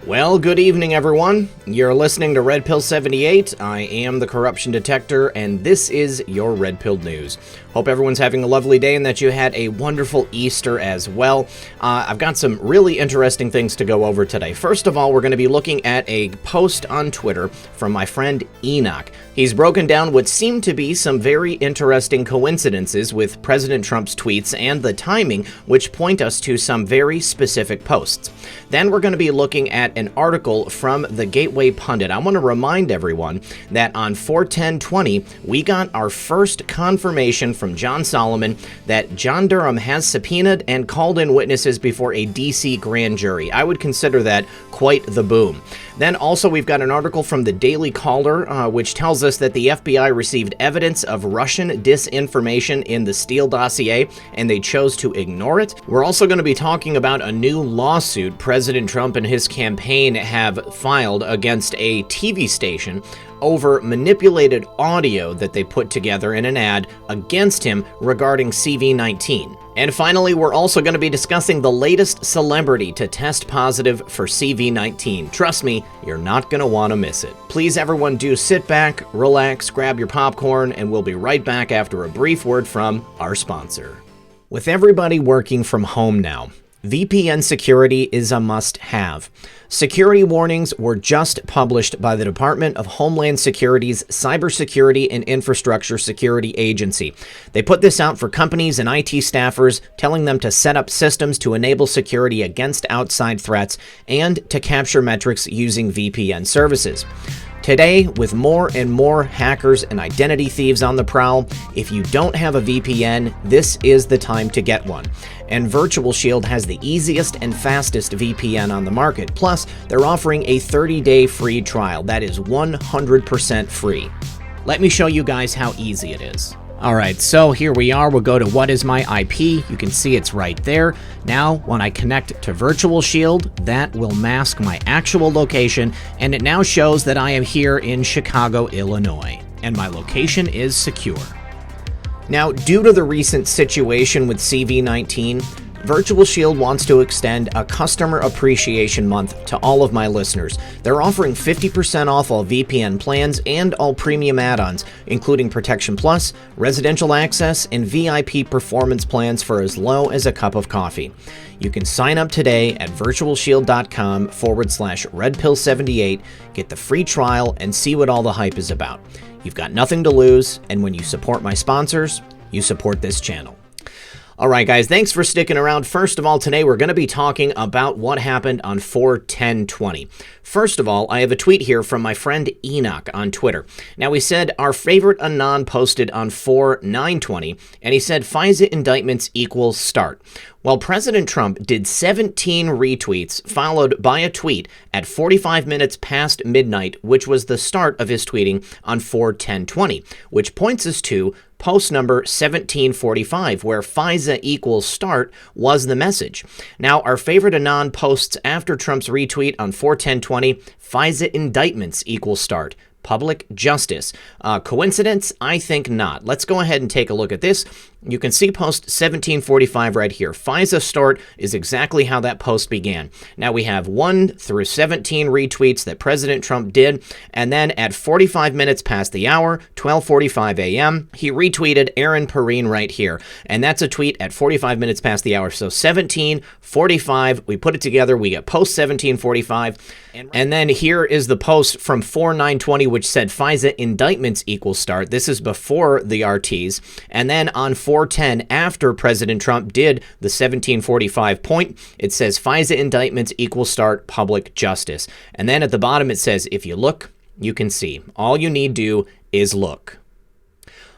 Well, good evening, everyone. You're listening to Red Pill 78. I am the corruption detector, and this is your Red Pill News. Hope everyone's having a lovely day and that you had a wonderful Easter as well. I've got some really interesting things to go over today. First of all, we're going to be looking at a post on Twitter from my friend Enoch. He's broken down what seem to be some very interesting coincidences with President Trump's tweets and the timing, which point us to some very specific posts. Then we're going to be looking at an article from the Gateway Pundit. I want to remind everyone that on 4/10/20, we got our first confirmation from John Solomon that John Durham has subpoenaed and called in witnesses before a D.C. grand jury. I would consider that quite the boom. Then also we've got an article from the Daily Caller, which tells us that the FBI received evidence of Russian disinformation in the Steele dossier, and they chose to ignore it. We're also going to be talking about a new lawsuit President Trump and his campaign have filed against a TV station over manipulated audio that they put together in an ad against him regarding CV-19. And finally, we're also going to be discussing the latest celebrity to test positive for CV-19. Trust me, you're not going to want to miss it. Please, everyone, do sit back, relax, grab your popcorn, and we'll be right back after a brief word from our sponsor. With everybody working from home now, VPN security is a must-have. Security warnings were just published by the Department of Homeland Security's Cybersecurity and Infrastructure Security Agency. They put this out for companies and IT staffers, telling them to set up systems to enable security against outside threats and to capture metrics using VPN services. Today, with more and more hackers and identity thieves on the prowl, if you don't have a VPN, this is the time to get one. And Virtual Shield has the easiest and fastest VPN on the market. Plus, they're offering a 30-day free trial that is 100% free. Let me show you guys how easy it is. Alright, so here we are. We'll go to what is my IP. You can see it's right there. Now, when I connect to Virtual Shield, that will mask my actual location, and it now shows that I am here in Chicago, Illinois, and my location is secure. Now, due to the recent situation with CV-19, Virtual Shield wants to extend a Customer Appreciation Month to all of my listeners. They're offering 50% off all VPN plans and all premium add-ons, including Protection Plus, Residential Access, and VIP Performance plans for as low as a cup of coffee. You can sign up today at virtualshield.com/redpill78, get the free trial, and see what all the hype is about. You've got nothing to lose, and when you support my sponsors, you support this channel. Alright guys, thanks for sticking around. First of all, today we're going to be talking about what happened on 4/10/20. First of all, I have a tweet here from my friend Enoch on Twitter. Now he said, our favorite Anon posted on 4/9/20, and he said FISA indictments equals start. Well, President Trump did 17 retweets, followed by a tweet at 45 minutes past midnight, which was the start of his tweeting on 4/10/20, which points us to post number 1745, where FISA equals start was the message. Now, our favorite Anon posts after Trump's retweet on 4/10/20, FISA indictments equals start. Public justice. Coincidence? I think not. Let's go ahead and take a look at this. You can see post 1745 right here. FISA start is exactly how that post began. Now we have 1 through 17 retweets that President Trump did, and then at 45 minutes past the hour, 12:45 a.m., he retweeted Aaron Perrine right here. And that's a tweet at 45 minutes past the hour. So 1745, we put it together, we get post 1745. And then here is the post from 4/9/20, which said FISA indictments equal start. This is before the RTs. And then on 4/10, after President Trump did the 1745 point, it says FISA indictments equal start, public justice. And then at the bottom it says, if you look, you can see. All you need do is look.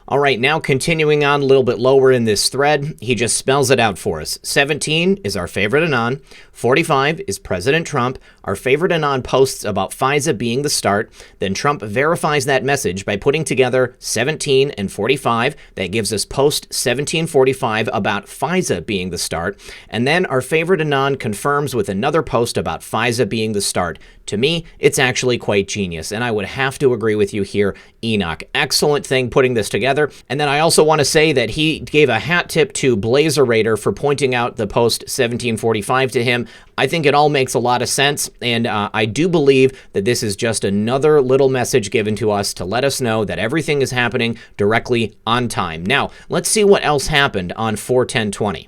All right, now continuing on a little bit lower in this thread, he just spells it out for us. 17 is our favorite Anon. 45 is President Trump. Our favorite Anon posts about FISA being the start. Then Trump verifies that message by putting together 17 and 45. That gives us post 1745 about FISA being the start. And then our favorite Anon confirms with another post about FISA being the start. To me, it's actually quite genius, and I would have to agree with you here, Enoch. Excellent thing putting this together. And then I also want to say that he gave a hat tip to Blazerator for pointing out the post 1745 to him. I think it all makes a lot of sense, and I do believe that this is just another little message given to us to let us know that everything is happening directly on time. Now, let's see what else happened on 4/10/20.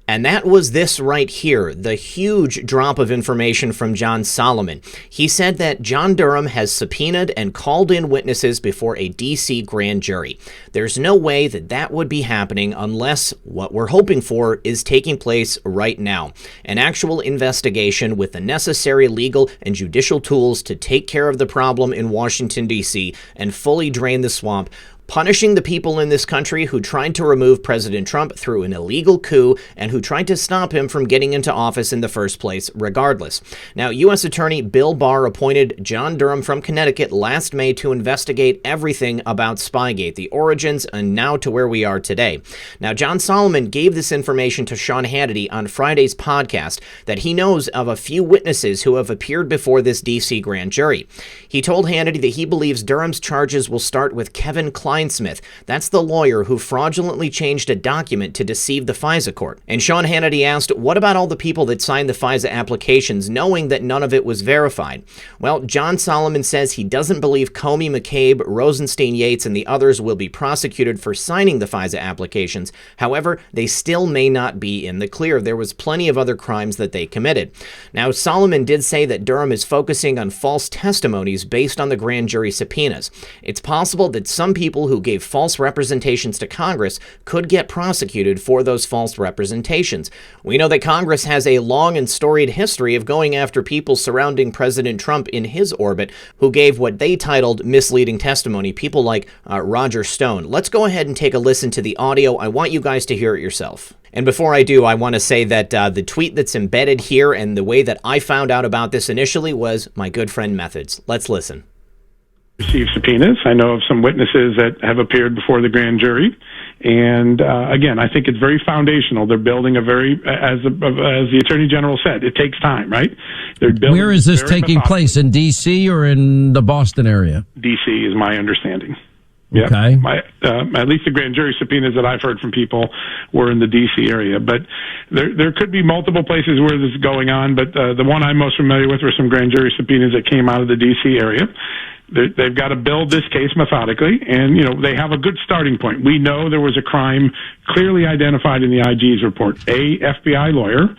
And that was this right here, the huge drop of information from John Solomon. He said that John Durham has subpoenaed and called in witnesses before a D.C. grand jury. There's no way that that would be happening unless what we're hoping for is taking place right now. An actual investigation with the necessary legal and judicial tools to take care of the problem in Washington, D.C. and fully drain the swamp, punishing the people in this country who tried to remove President Trump through an illegal coup and who tried to stop him from getting into office in the first place regardless. Now, U.S. Attorney Bill Barr appointed John Durham from Connecticut last May to investigate everything about Spygate, the origins, and now to where we are today. Now, John Solomon gave this information to Sean Hannity on Friday's podcast that he knows of a few witnesses who have appeared before this D.C. grand jury. He told Hannity that he believes Durham's charges will start with Kevin Kleinsmith. That's the lawyer who fraudulently changed a document to deceive the FISA court. And Sean Hannity asked, what about all the people that signed the FISA applications knowing that none of it was verified? Well, John Solomon says he doesn't believe Comey, McCabe, Rosenstein, Yates, and the others will be prosecuted for signing the FISA applications. However, they still may not be in the clear. There was plenty of other crimes that they committed. Now, Solomon did say that Durham is focusing on false testimonies based on the grand jury subpoenas. It's possible that some people who gave false representations to Congress could get prosecuted for those false representations. We know that Congress has a long and storied history of going after people surrounding President Trump in his orbit who gave what they titled misleading testimony, people like Roger Stone. Let's go ahead and take a listen to the audio. I want you guys to hear it yourself. And before I do, I want to say that the tweet that's embedded here and the way that I found out about this initially was my good friend Methods. Let's listen. Received subpoenas. I know of some witnesses that have appeared before the grand jury. And again, I think it's very foundational. They're building a very, as the Attorney General said, it takes time, right? They're building. Where is this taking place, in D.C. or in the Boston area? D.C. is my understanding. Yep. Okay. At least the grand jury subpoenas that I've heard from people were in the D.C. area. But there could be multiple places where this is going on. But the one I'm most familiar with were some grand jury subpoenas that came out of the D.C. area. They've got to build this case methodically, and, they have a good starting point. We know there was a crime clearly identified in the IG's report. A FBI lawyer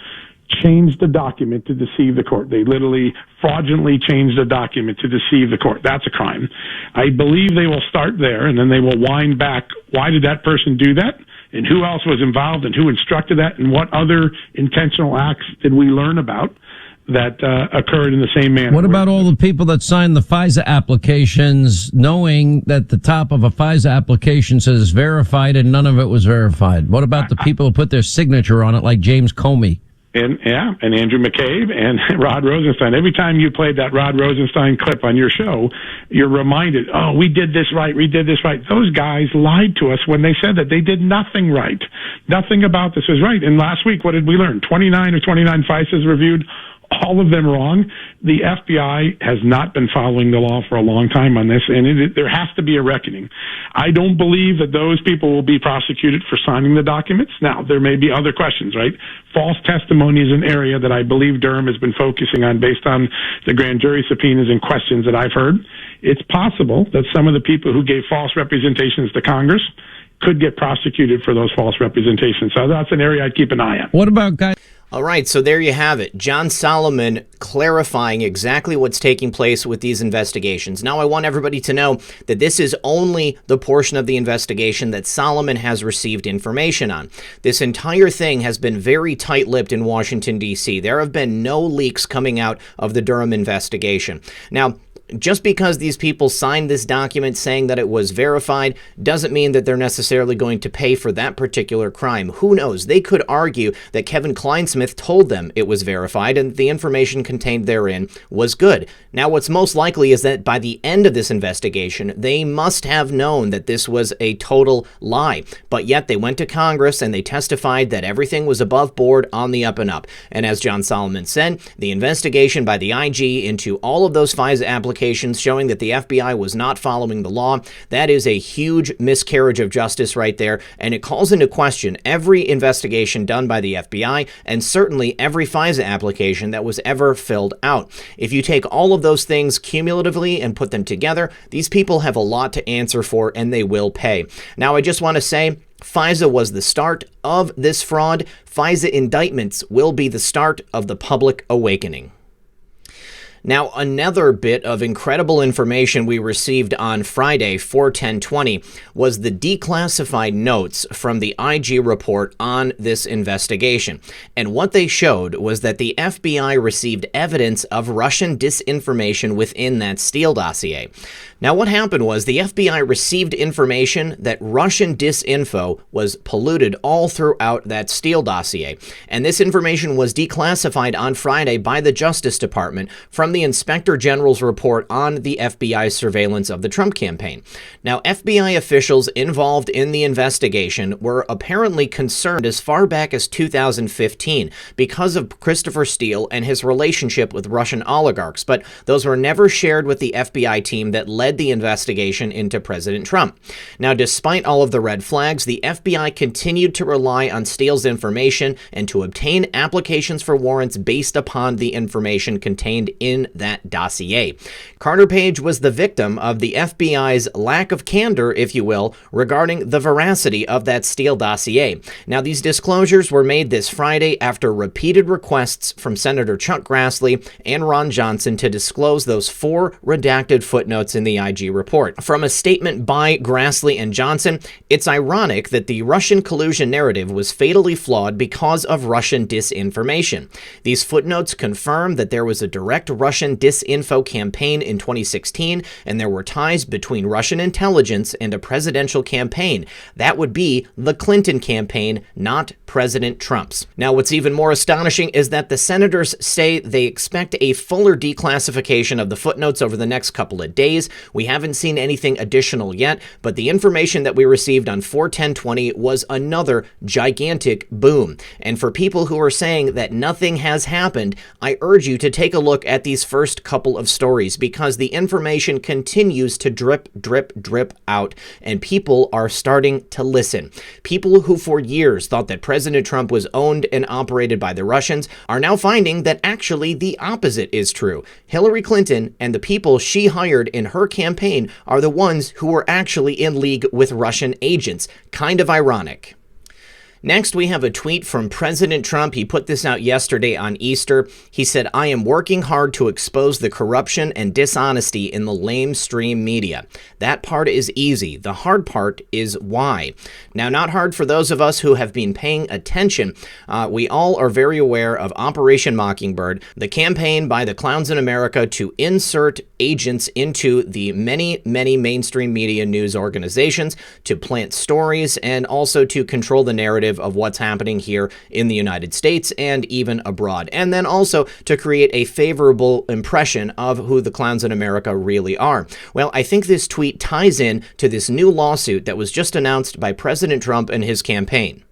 changed the document to deceive the court. They literally fraudulently changed the document to deceive the court. That's a crime. I believe they will start there, and then they will wind back. Why did that person do that? And who else was involved, and who instructed that, and what other intentional acts did we learn about that occurred in the same manner? What about all the people that signed the FISA applications knowing that the top of a FISA application says verified and none of it was verified? What about the people who put their signature on it like James Comey? And Andrew McCabe and Rod Rosenstein. Every time you played that Rod Rosenstein clip on your show, you're reminded, we did this right, we did this right. Those guys lied to us when they said that they did nothing right. Nothing about this was right. And last week, what did we learn? 29 FISAs reviewed, all of them wrong. The FBI has not been following the law for a long time on this, and there has to be a reckoning. I don't believe that those people will be prosecuted for signing the documents. Now, there may be other questions, right? False testimony is an area that I believe Durham has been focusing on based on the grand jury subpoenas and questions that I've heard. It's possible that some of the people who gave false representations to Congress could get prosecuted for those false representations. So that's an area I'd keep an eye on. What about guys? All right, so there you have it. John Solomon clarifying exactly what's taking place with these investigations. Now, I want everybody to know that this is only the portion of the investigation that Solomon has received information on. This entire thing has been very tight-lipped in Washington, D.C. There have been no leaks coming out of the Durham investigation. Now, Just because these people signed this document saying that it was verified doesn't mean that they're necessarily going to pay for that particular crime. Who knows? They could argue that Kevin Kleinsmith told them it was verified and the information contained therein was good. Now, what's most likely is that by the end of this investigation, they must have known that this was a total lie. But yet they went to Congress and they testified that everything was above board, on the up and up. And as John Solomon said, the investigation by the IG into all of those FISA applications showing that the FBI was not following the law, that is a huge miscarriage of justice right there, and it calls into question every investigation done by the FBI and certainly every FISA application that was ever filled out. If you take all of those things cumulatively and put them together, these people have a lot to answer for and they will pay. Now, I just want to say, FISA was the start of this fraud. FISA indictments will be the start of the public awakening. Now, another bit of incredible information we received on Friday, 4/10/20, was the declassified notes from the IG report on this investigation. And what they showed was that the FBI received evidence of Russian disinformation within that Steele dossier. Now, what happened was the FBI received information that Russian disinfo was polluted all throughout that Steele dossier. And this information was declassified on Friday by the Justice Department from the Inspector General's report on the FBI's surveillance of the Trump campaign. Now, FBI officials involved in the investigation were apparently concerned as far back as 2015 because of Christopher Steele and his relationship with Russian oligarchs, but those were never shared with the FBI team that led the investigation into President Trump. Now, despite all of the red flags, the FBI continued to rely on Steele's information and to obtain applications for warrants based upon the information contained in that dossier. Carter Page was the victim of the FBI's lack of candor, if you will, regarding the veracity of that Steele dossier. Now, these disclosures were made this Friday after repeated requests from Senator Chuck Grassley and Ron Johnson to disclose those 4 redacted footnotes in the IG report. From a statement by Grassley and Johnson, it's ironic that the Russian collusion narrative was fatally flawed because of Russian disinformation. These footnotes confirm that there was a direct Russian disinfo campaign in 2016, and there were ties between Russian intelligence and a presidential campaign. That would be the Clinton campaign, not President Trump's. Now, what's even more astonishing is that the senators say they expect a fuller declassification of the footnotes over the next couple of days. We haven't seen anything additional yet, but the information that we received on 4/10/20 was another gigantic boom. And for people who are saying that nothing has happened, I urge you to take a look at these first couple of stories because the information continues to drip, drip, drip out, and people are starting to listen. People who for years thought that President Trump was owned and operated by the Russians are now finding that actually the opposite is true. Hillary Clinton and the people she hired in her campaign are the ones who were actually in league with Russian agents. Kind of ironic. Next, we have a tweet from President Trump. He put this out yesterday on Easter. He said, "I am working hard to expose the corruption and dishonesty in the lamestream media. That part is easy. The hard part is why." Now, not hard for those of us who have been paying attention. We all are very aware of Operation Mockingbird, the campaign by the clowns in America to insert agents into the many, many mainstream media news organizations to plant stories and also to control the narrative of what's happening here in the United States and even abroad. And then also to create a favorable impression of who the clowns in America really are. Well, I think this tweet ties in to this new lawsuit that was just announced by President Trump and his campaign.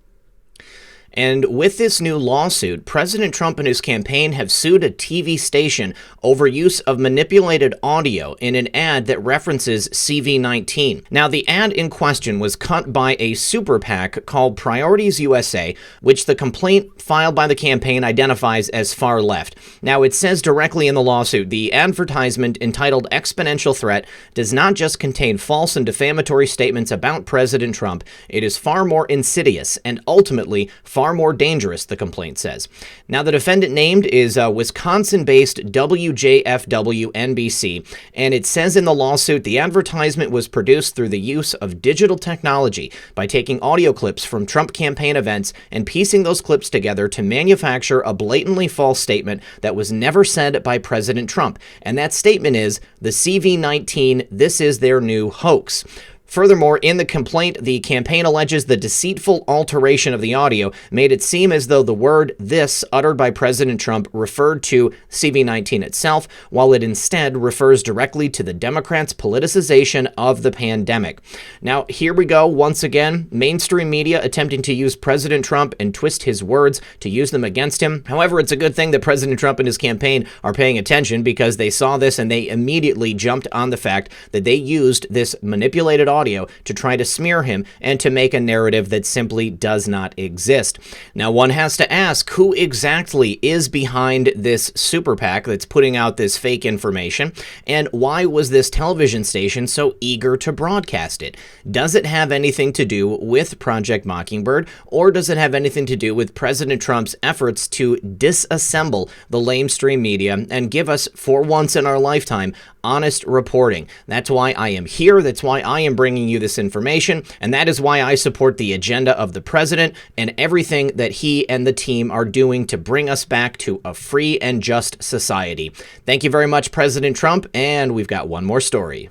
And with this new lawsuit, President Trump and his campaign have sued a TV station over use of manipulated audio in an ad that references CV-19. Now, the ad in question was cut by a super PAC called Priorities USA, which the complaint filed by the campaign identifies as far left. Now, it says directly in the lawsuit, the advertisement entitled Exponential Threat does not just contain false and defamatory statements about President Trump, it is far more insidious and ultimately far far more dangerous, the complaint says. Now, the defendant named is Wisconsin-based WJFW-NBC, and it says in the lawsuit the advertisement was produced through the use of digital technology by taking audio clips from Trump campaign events and piecing those clips together to manufacture a blatantly false statement that was never said by President Trump. And that statement is the CV-19, this is their new hoax. Furthermore, in the complaint, the campaign alleges the deceitful alteration of the audio made it seem as though the word "this" uttered by President Trump referred to CV-19 itself, while it instead refers directly to the Democrats' politicization of the pandemic. Now, here we go once again, mainstream media attempting to use President Trump and twist his words to use them against him. However, it's a good thing that President Trump and his campaign are paying attention, because they saw this and they immediately jumped on the fact that they used this manipulated audio to try to smear him and to make a narrative that simply does not exist. Now, one has to ask, who exactly is behind this super PAC that's putting out this fake information, and why was this television station so eager to broadcast it? Does it have anything to do with Project Mockingbird, or does it have anything to do with President Trump's efforts to disassemble the lamestream media and give us, for once in our lifetime, honest reporting? That's why I am here. That's why I am bringing you this information. And that is why I support the agenda of the president and everything that he and the team are doing to bring us back to a free and just society. Thank you very much, President Trump. And we've got one more story.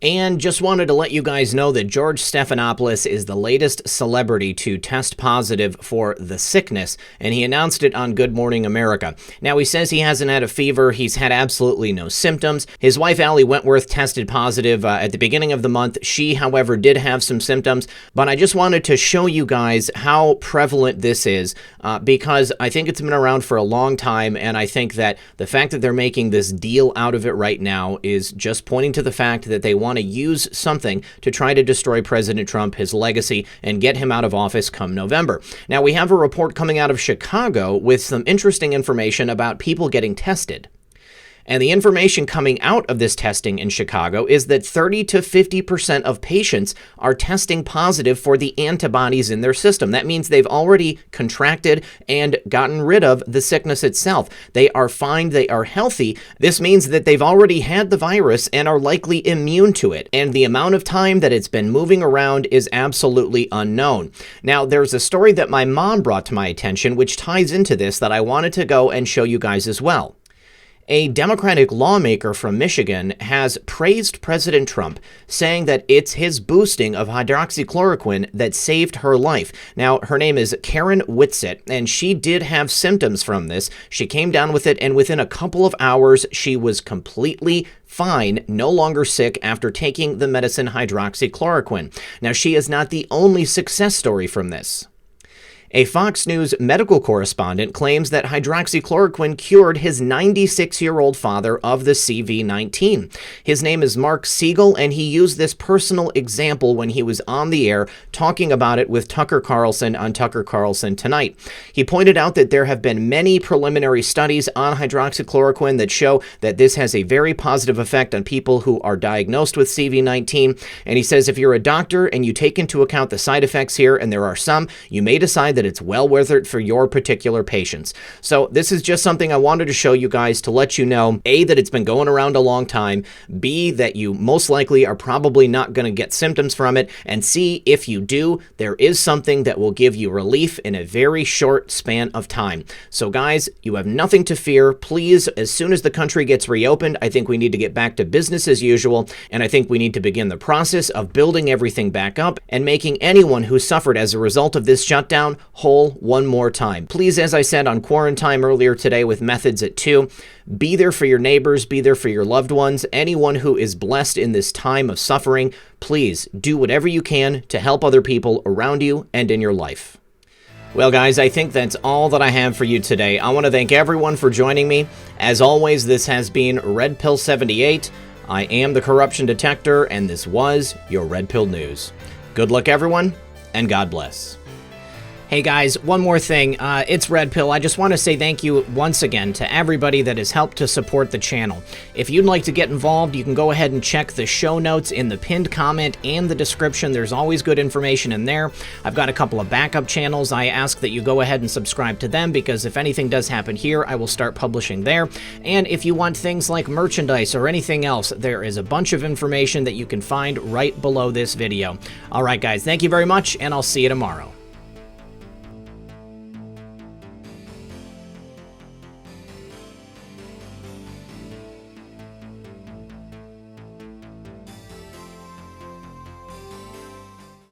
And just wanted to let you guys know that George Stephanopoulos is the latest celebrity to test positive for the sickness, and he announced it on Good Morning America. Now, he says he hasn't had a fever. He's had absolutely no symptoms. His wife, Allie Wentworth, tested positive at the beginning of the month. She, however, did have some symptoms, but I just wanted to show you guys how prevalent this is, because I think it's been around for a long time, and I think that the fact that they're making this deal out of it right now is just pointing to the fact that they want to use something to try to destroy President Trump, his legacy, and get him out of office come November. Now, we have a report coming out of Chicago with some interesting information about people getting tested. And the information coming out of this testing in Chicago is that 30 to 50% of patients are testing positive for the antibodies in their system. That means they've already contracted and gotten rid of the sickness itself. They are fine. They are healthy. This means that they've already had the virus and are likely immune to it. And the amount of time that it's been moving around is absolutely unknown. Now, there's a story that my mom brought to my attention which ties into this that I wanted to go and show you guys as well. A Democratic lawmaker from Michigan has praised President Trump, saying that it's his boosting of hydroxychloroquine that saved her life. Now, her name is Karen Whitsitt, and she did have symptoms from this. She came down with it, and within a couple of hours, she was completely fine, no longer sick after taking the medicine hydroxychloroquine. Now, she is not the only success story from this. A Fox News medical correspondent claims that hydroxychloroquine cured his 96-year-old father of the CV-19. His name is Mark Siegel, and he used this personal example when he was on the air talking about it with Tucker Carlson on Tucker Carlson Tonight. He pointed out that there have been many preliminary studies on hydroxychloroquine that show that this has a very positive effect on people who are diagnosed with CV-19. And he says if you're a doctor and you take into account the side effects here, and there are some, you may decide that it's well worth it for your particular patients. So this is just something I wanted to show you guys to let you know, A, that it's been going around a long time, B, that you most likely are probably not going to get symptoms from it, and C, if you do, there is something that will give you relief in a very short span of time. So guys, you have nothing to fear. Please, as soon as the country gets reopened, I think we need to get back to business as usual, and I think we need to begin the process of building everything back up and making anyone who suffered as a result of this shutdown whole one more time. Please, as I said on Quarantine earlier today with Methods at 2, be there for your neighbors, be there for your loved ones, anyone who is blessed in this time of suffering. Please do whatever you can to help other people around you and in your life. Well, guys, I think that's all that I have for you today. I want to thank everyone for joining me. As always, this has been Red Pill 78. I am the Corruption Detector, and this was your Red Pill News. Good luck, everyone, and God bless. Hey guys, one more thing. It's Red Pill. I just want to say thank you once again to everybody that has helped to support the channel. If you'd like to get involved, you can go ahead and check the show notes in the pinned comment and the description. There's always good information in there. I've got a couple of backup channels. I ask that you go ahead and subscribe to them because if anything does happen here, I will start publishing there. And if you want things like merchandise or anything else, there is a bunch of information that you can find right below this video. All right, guys, thank you very much, and I'll see you tomorrow.